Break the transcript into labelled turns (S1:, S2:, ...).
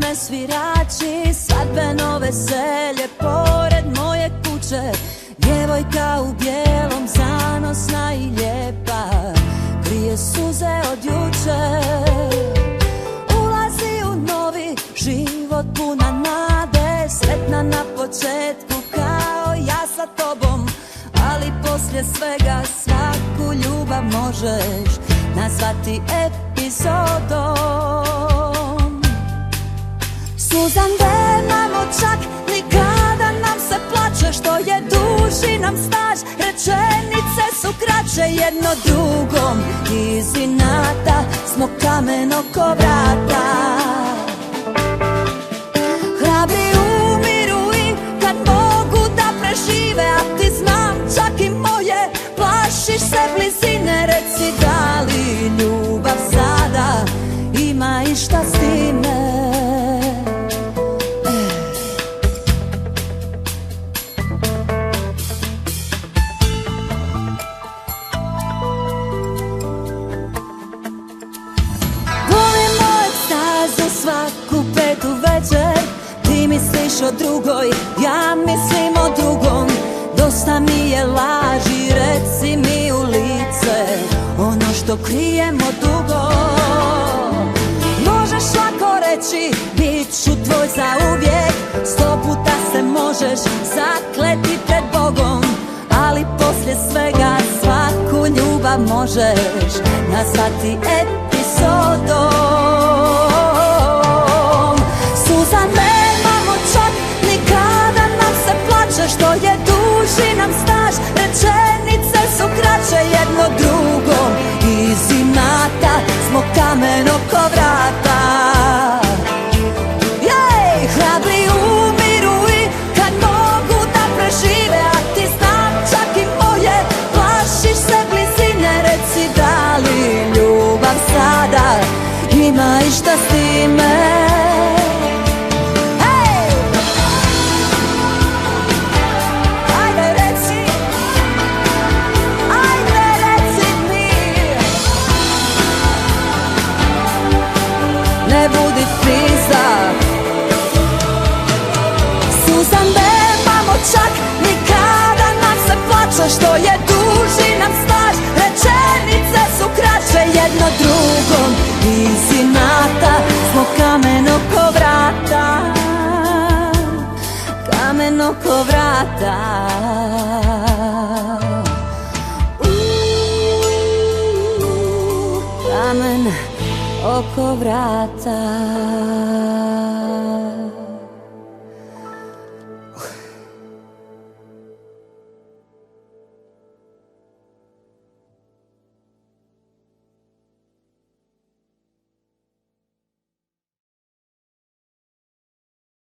S1: me svirači, svadbeno veselje pored moje kuće. Djevojka u bijelom, zanosna i lijepa, krije suze od juče. Ulazi u novi život puna nade, sretna na početku kao ja sa tobom. Ali poslije svega svaku ljubav možeš nazvati epizodom. Suzan nemamo čak, nikada nam se plače. Što je duži nam staž, rečenice su kraće. Jedno drugom iz inata smo kamen oko vrata. Hrabri umiru i kad mogu da prežive, a ti znam čak i moje, plašiš se blizine. Reci da li ljubav sada ima išta s time? Svaku petu večer ti misliš o drugoj, ja mislim o drugom. Dosta mi je laži, reci mi u lice ono što krijemo dugo. Možeš lako reći bit ću tvoj zauvijek, 100 puta se možeš zakleti pred Bogom, ali poslije svega svaku ljubav možeš nazvati epizodom. Suzan nemamo čak, nikada nam se plače. Što je duži nam staž, rečenice su kraće. Jedno drugom iz inata smo kamen oko vrata. Jej, hrabri umiru i kad mogu da prežive, a ti znam čak i moje, plašiš se blizine. Reci da li ljubav sada ima išta s time? Ne budi friza. Suzan nemamo čak, nikada nam se plače. Što je duži nam staž, rečenice su kraće. Jedno drugom iz inata smo kamen oko vrata. Kamen oko vrata. Kamen oko vrata.